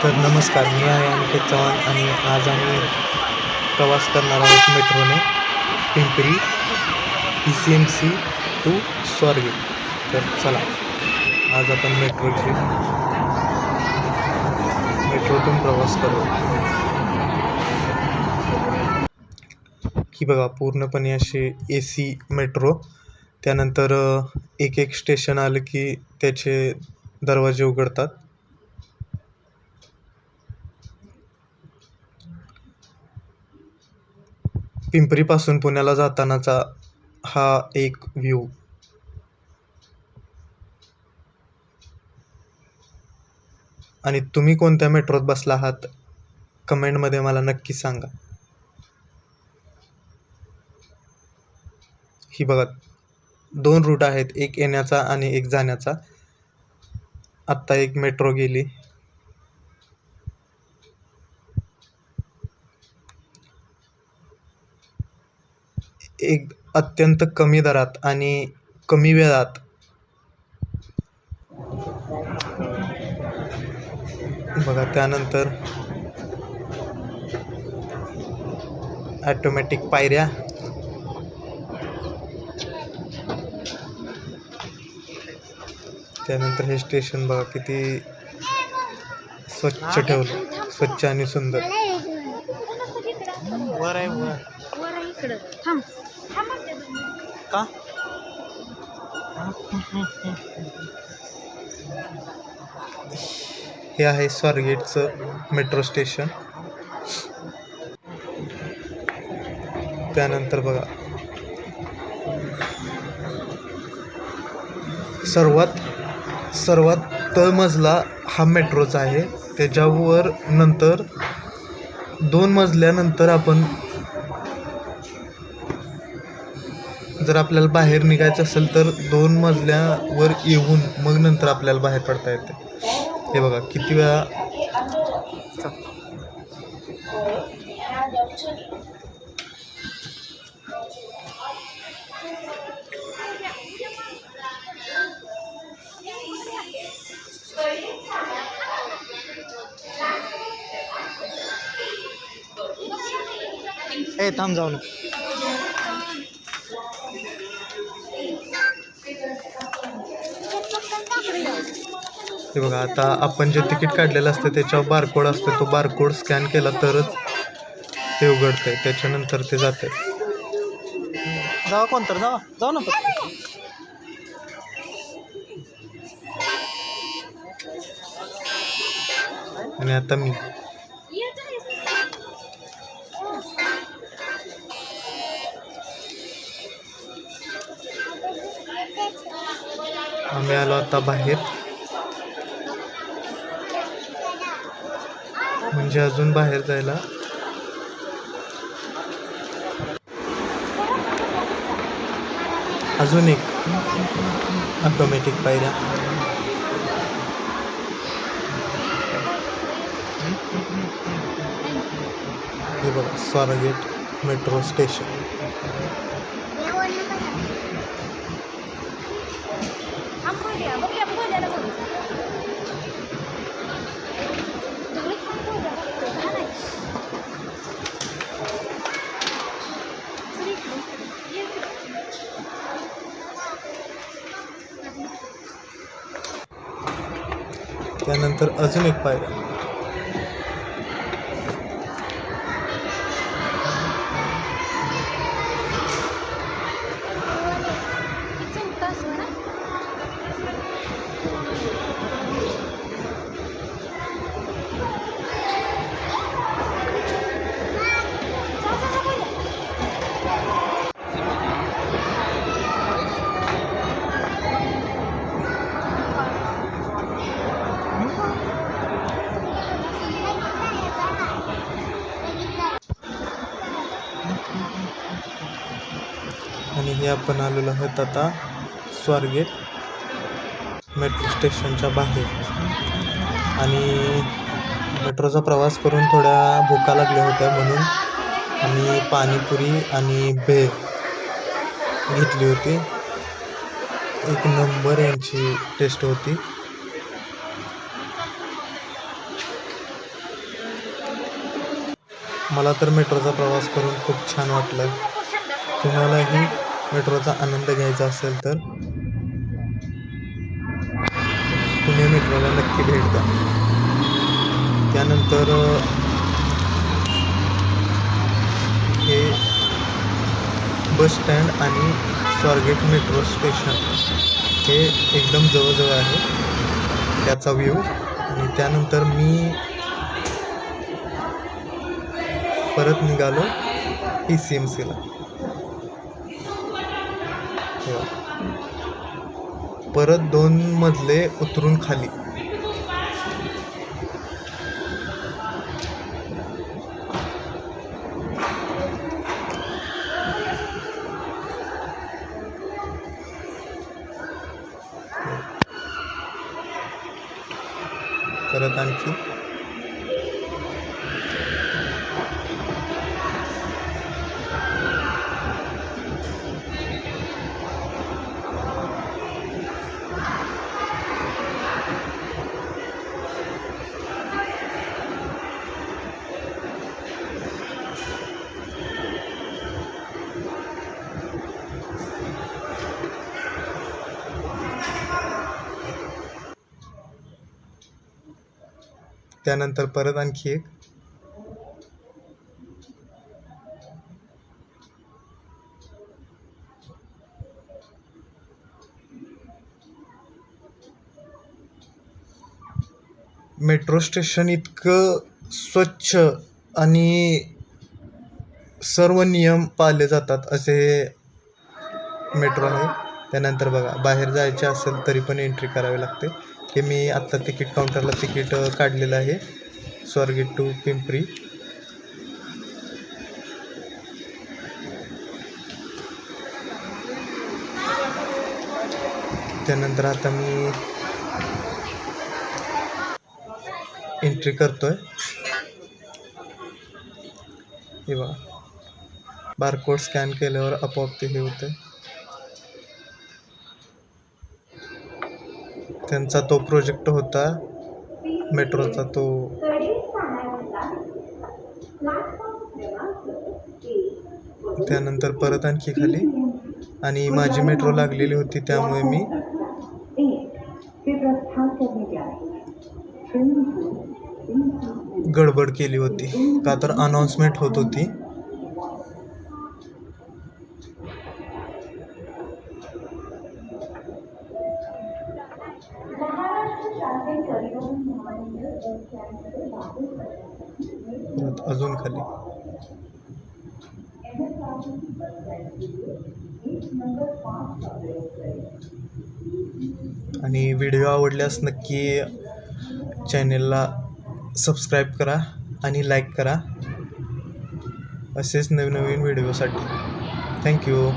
तर नमस्कार, मी आहे अनिकेत चव्हाण आणि आज आम्ही प्रवास करणार आहोत मेट्रोने पिंपरी PCMC टू स्वारगेट. तर चला, आज आपण मेट्रोतून प्रवास करू. ही बघा पूर्णपणे अशी AC मेट्रो. त्यानंतर एक एक स्टेशन आलं की त्याचे दरवाजे उघडतात. पिंपरीपासून पुण्याला जातानाचा हा एक व्ह्यू. आणि तुम्ही कोणत्या मेट्रोत बसला आहात कमेंटमध्ये मला नक्की सांगा. ही बघा 2 रूट आहेत, एक येण्याचा आणि एक जाण्याचा. आत्ता एक मेट्रो गेली. एक अत्यंत कमी दरात आणि कमी वेळात बघा. त्यानंतर ऑटोमॅटिक पायऱ्या. त्यानंतर हे स्टेशन बघा किती स्वच्छ ठेवलं, स्वच्छ आणि सुंदर. वर आहे वर का हे आहे स्वारगेटचं मेट्रो स्टेशन. त्यानंतर बघा सर्वात तळमजला हा मेट्रोचा आहे. त्याच्यावर नंतर 2 मजल्यानंतर आपण जर आपल्याला बाहेर निघायचं असेल तर 2 मजल्यावर येऊन मग नंतर आपल्याला बाहेर पडता येते. हे बघा किती वेळा थांब जाऊ ना. हे बघा आता आपण जे तिकीट काढलेलं असतं त्याच्यावर बारकोड असतो. तो बारकोड स्कॅन केला तरच ते उघडतंय, त्याच्यानंतर ते जाते. जावा कोणतर जाऊ ना फक्त. आणि आता मी आम्ही आलो आता बाहेर. म्हणजे अजून बाहेर जायला अजून एक ऑटोमॅटिक पायऱ्या. हे बघा स्वारगेट मेट्रो स्टेशन. त्यानंतर अजून एक पायऱ्या. आणि हे आपण आलेलो आहोत आता स्वारगेट मेट्रो स्टेशनच्या बाहेर. आणि मेट्रोचा प्रवास करून थोड्या भुका लागल्या होत्या म्हणून आम्ही पाणीपुरी आणि भेळ घेतली होती. एक नंबर यांची टेस्ट होती. मला तर मेट्रोचा प्रवास करून खूप छान वाटलं. तुम्हालाही मेट्रोचा आनंद घ्यायचा असेल तर पुणे मेट्रोला नक्की भेट द्या. त्यानंतर हे बस स्टँड आणि स्वारगेट मेट्रो स्टेशन हे एकदम जवळजवळ आहे, त्याचा व्ह्यू. आणि त्यानंतर मी परत निघालो PCMCला. परत 2 मजले उतरून खाली. परत आणखी त्यानंतर परत आणखी एक. मेट्रो स्टेशन इतकं स्वच्छ आणि सर्व नियम पाळले जातात असे मेट्रो आहे. त्यानंतर बघा, बाहेर जायचे असेल तरी पण एंट्री करावी लागते. हे मी आत्ता तिकीट काउंटरला तिकीट काढलेलं आहे, स्वारगेट टू पिंपरी. त्यानंतर आता मी एंट्री करतोय. हे बघा, बारकोड स्कॅन केल्यावर आपोआप ते हे होतं. त्यांचा तो प्रोजेक्ट होता मेट्रोचा, तो त्यानंतर परत आणखी खाली. आणि माझी मेट्रो लागलेली होती त्यामुळे मी गडबड केली होती, का तर अनाउन्समेंट होत होती. अजून खाली. आणि व्हिडिओ आवडल्यास नक्की चॅनेलला सबस्क्राईब करा आणि लाईक करा असेच नवीन नवीन व्हिडिओसाठी. थँक्यू.